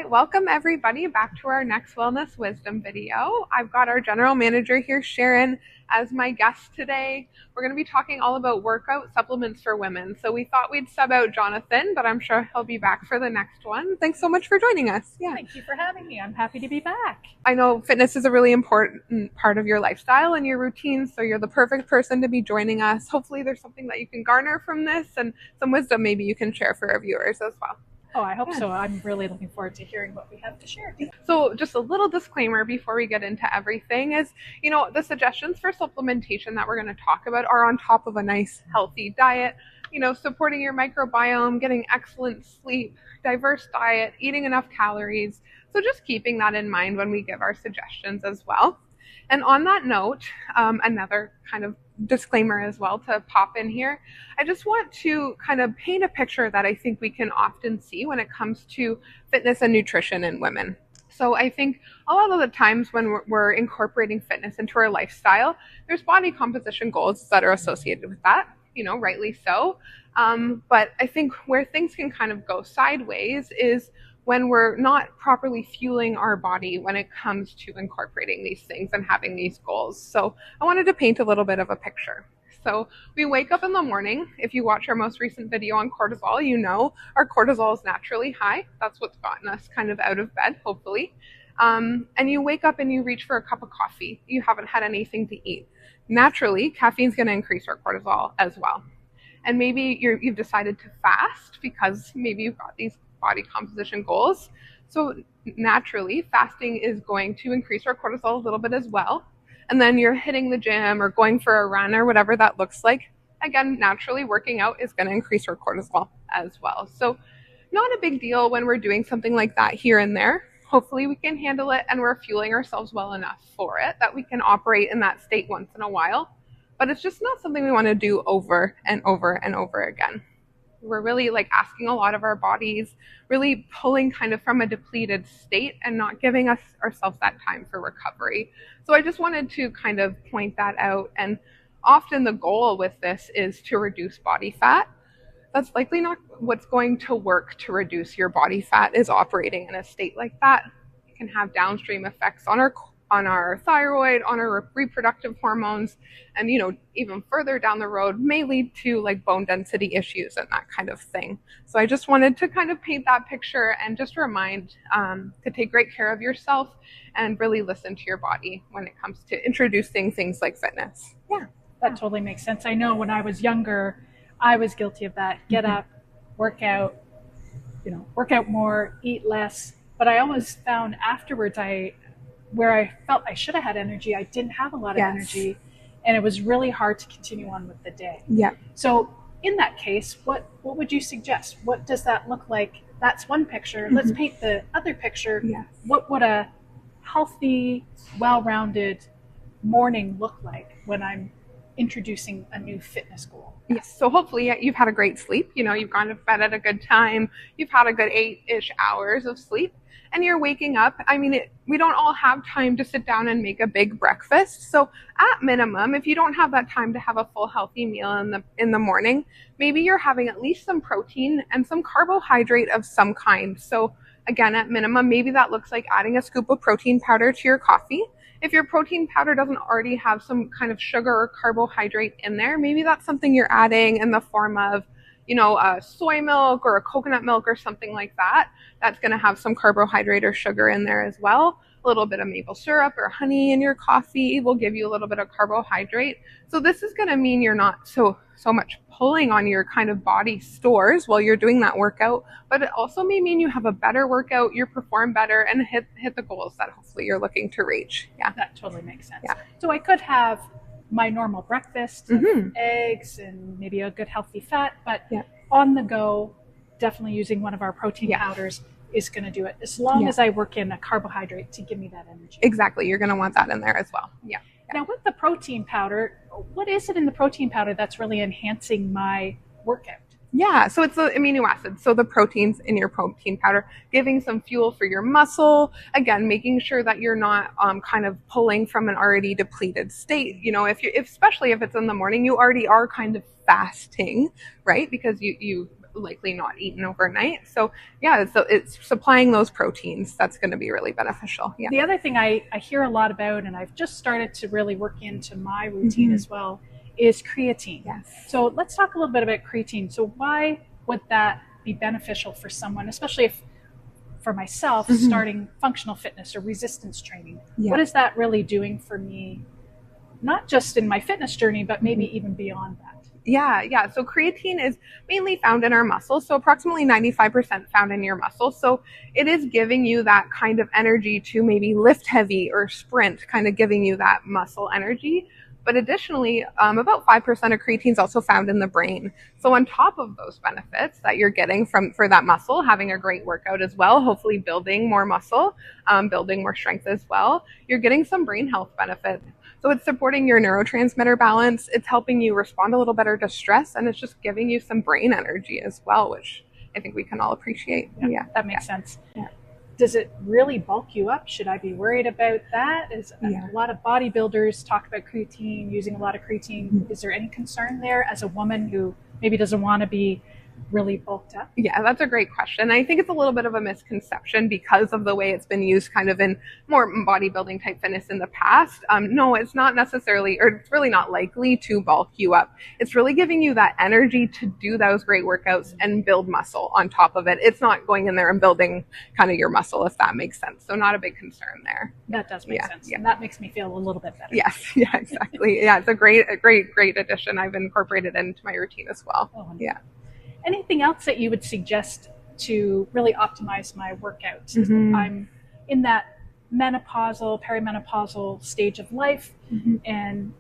right, welcome everybody back to our next Wellness Wisdom video. I've got our general manager here, Sharon, as my guest today. We're going to be talking all about workout supplements for women. So we thought we'd sub out Jonathan, but I'm sure he'll be back for the next one. Thanks so much for joining us. Yeah. Thank you for having me. I'm happy to be back. I know fitness is a really important part of your lifestyle and your routine, so you're the perfect person to be joining us. Hopefully there's something that you can garner from this and some wisdom maybe you can share for our viewers as well. Oh, I hope so. I'm really looking forward to hearing what we have to share. So just a little disclaimer before we get into everything is, the suggestions for supplementation that we're going to talk about are on top of a nice, healthy diet, supporting your microbiome, getting excellent sleep, diverse diet, eating enough calories. So just keeping that in mind when we give our suggestions as well. And on that note, another kind of disclaimer as well to pop in here. I just want to kind of paint a picture that I think we can often see when it comes to fitness and nutrition in women. So I think a lot of the times when we're incorporating fitness into our lifestyle, there's body composition goals that are associated with that, rightly so. But I think where things can kind of go sideways is when we're not properly fueling our body when it comes to incorporating these things and having these goals. So I wanted to paint a little bit of a picture. So we wake up in the morning. If you watch our most recent video on cortisol, our cortisol is naturally high. That's what's gotten us kind of out of bed, hopefully. And you wake up and you reach for a cup of coffee. You haven't had anything to eat. Naturally, caffeine is going to increase our cortisol as well. And maybe you've decided to fast because maybe you've got these body composition goals. So naturally, fasting is going to increase our cortisol a little bit as well. And then you're hitting the gym or going for a run or whatever that looks like. Again, naturally, working out is going to increase our cortisol as well. So not a big deal when we're doing something like that here and there. Hopefully we can handle it and we're fueling ourselves well enough for it that we can operate in that state once in a while. But it's just not something we want to do over and over and over again. We're really asking a lot of our bodies, really pulling kind of from a depleted state and not giving ourselves that time for recovery. So I just wanted to kind of point that out. And often the goal with this is to reduce body fat. That's likely not what's going to work to reduce your body fat is operating in a state like that. It can have downstream effects on our thyroid, on our reproductive hormones, and even further down the road may lead to bone density issues and that kind of thing. So I just wanted to kind of paint that picture and just remind to take great care of yourself and really listen to your body when it comes to introducing things like fitness. Yeah, that totally makes sense. I know when I was younger, I was guilty of that. Get up, work out, work out more, eat less. But I always found afterwards where I felt I should have had energy, I didn't have a lot of energy, and it was really hard to continue on with the day. Yeah. So in that case, what would you suggest? What does that look like? That's one picture. Let's paint the other picture. Yes. What would a healthy, well-rounded morning look like when I'm introducing a new fitness goal? Yes. So hopefully you've had a great sleep. You've gone to bed at a good time. You've had a good 8-ish hours of sleep. And you're waking up. We don't all have time to sit down and make a big breakfast. So at minimum, if you don't have that time to have a full healthy meal in the morning, maybe you're having at least some protein and some carbohydrate of some kind. So again, at minimum, maybe that looks like adding a scoop of protein powder to your coffee. If your protein powder doesn't already have some kind of sugar or carbohydrate in there, maybe that's something you're adding in the form of soy milk or a coconut milk or something like that. That's going to have some carbohydrate or sugar in there as well. A little bit of maple syrup or honey in your coffee will give you a little bit of carbohydrate. So this is going to mean you're not so much pulling on your kind of body stores while you're doing that workout, but it also may mean you have a better workout, you perform better, and hit the goals that hopefully you're looking to reach. Yeah, that totally makes sense. Yeah. So I could have my normal breakfast, eggs and maybe a good healthy fat, but on the go, definitely using one of our protein powders is going to do it, as long as I work in a carbohydrate to give me that energy. Exactly. You're going to want that in there as well. Yeah. Now with the protein powder, what is it in the protein powder that's really enhancing my workout? Yeah, so it's the amino acids, so the proteins in your protein powder, giving some fuel for your muscle. Again, making sure that you're not kind of pulling from an already depleted state. Especially if it's in the morning, you already are kind of fasting, right? Because you likely not eaten overnight. So yeah, so it's supplying those proteins that's going to be really beneficial. Yeah. The other thing I hear a lot about, and I've just started to really work into my routine as well, is creatine. Yes. So let's talk a little bit about creatine. So why would that be beneficial for someone, especially if, for myself, starting functional fitness or resistance training? What is that really doing for me, not just in my fitness journey, but maybe even beyond that? Yeah. So creatine is mainly found in our muscles. So approximately 95% found in your muscles. So it is giving you that kind of energy to maybe lift heavy or sprint, kind of giving you that muscle energy. But additionally, about 5% of creatine is also found in the brain. So on top of those benefits that you're getting for that muscle, having a great workout as well, hopefully building more muscle, building more strength as well, you're getting some brain health benefits. So it's supporting your neurotransmitter balance. It's helping you respond a little better to stress, and it's just giving you some brain energy as well, which I think we can all appreciate. Yeah, that makes sense. Yeah. Does it really bulk you up? Should I be worried about that? A lot of bodybuilders talk about creatine, using a lot of creatine. Is there any concern there as a woman who maybe doesn't want to be really bulked up? Yeah, that's a great question. I think it's a little bit of a misconception because of the way it's been used kind of in more bodybuilding type fitness in the past. No, it's not necessarily, or it's really not likely to bulk you up. It's really giving you that energy to do those great workouts and build muscle on top of it. It's not going in there and building kind of your muscle, if that makes sense. So not a big concern there. That does make sense. And that makes me feel a little bit better. Yes, yeah, exactly. Yeah, it's a great addition. I've incorporated it into my routine as well. Yeah. Anything else that you would suggest to really optimize my workouts? I'm in that menopausal, perimenopausal stage of life, and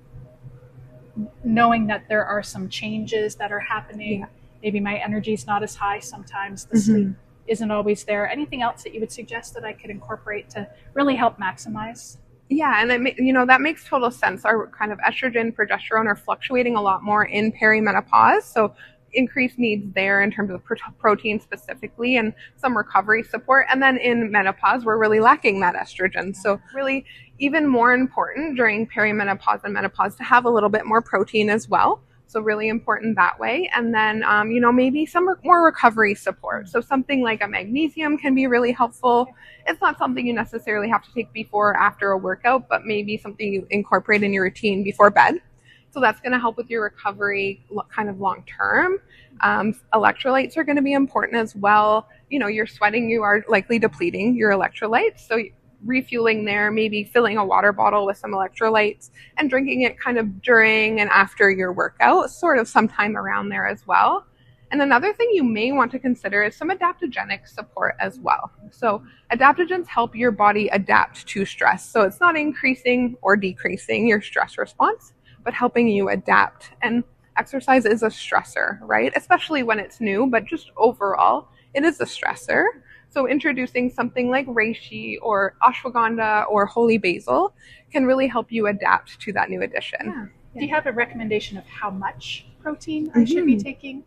knowing that there are some changes that are happening. Maybe my energy is not as high sometimes. The sleep isn't always there. Anything else that you would suggest that I could incorporate to really help maximize? Yeah, and that makes total sense. Our kind of estrogen, progesterone are fluctuating a lot more in perimenopause. So increased needs there in terms of protein specifically and some recovery support. And then in menopause, we're really lacking that estrogen. So really even more important during perimenopause and menopause to have a little bit more protein as well. So really important that way. And then, maybe some more recovery support. So something like a magnesium can be really helpful. It's not something you necessarily have to take before or after a workout, but maybe something you incorporate in your routine before bed. So that's going to help with your recovery kind of long term. Electrolytes are going to be important as well. You're sweating, you are likely depleting your electrolytes. So refueling there, maybe filling a water bottle with some electrolytes and drinking it kind of during and after your workout, sort of sometime around there as well. And another thing you may want to consider is some adaptogenic support as well. So adaptogens help your body adapt to stress. So it's not increasing or decreasing your stress response, but helping you adapt. And exercise is a stressor, right? Especially when it's new, but just overall, it is a stressor. So introducing something like reishi or ashwagandha or holy basil can really help you adapt to that new addition. Do you have a recommendation of how much protein I should be taking?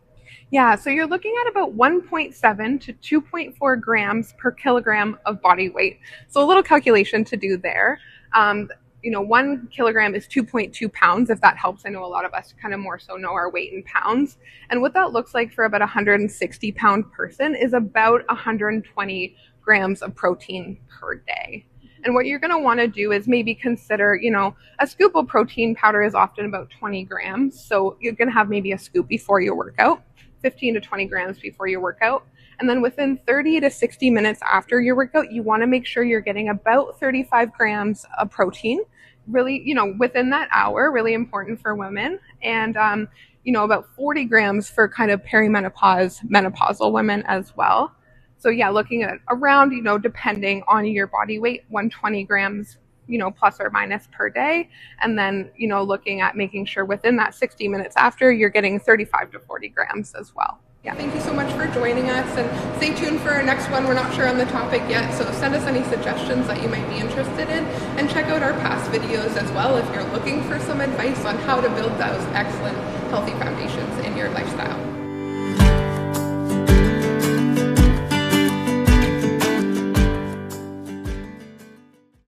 Yeah, so you're looking at about 1.7 to 2.4 grams per kilogram of body weight. So a little calculation to do there. 1 kilogram is 2.2 pounds, if that helps. I know a lot of us kind of more so know our weight in pounds. And what that looks like for about a 160 pound person is about 120 grams of protein per day. And what you're going to want to do is maybe consider, a scoop of protein powder is often about 20 grams. So you're going to have maybe a scoop before your workout, 15 to 20 grams before your workout. And then within 30 to 60 minutes after your workout, you want to make sure you're getting about 35 grams of protein, really, within that hour, really important for women. And, about 40 grams for kind of menopausal women as well. So yeah, looking at around, depending on your body weight, 120 grams, plus or minus per day. And then, looking at making sure within that 60 minutes after, you're getting 35 to 40 grams as well. Yeah. Thank you so much for joining us, and stay tuned for our next one. We're not sure on the topic yet, so send us any suggestions that you might be interested in, and check out our past videos as well if you're looking for some advice on how to build those excellent healthy foundations in your lifestyle.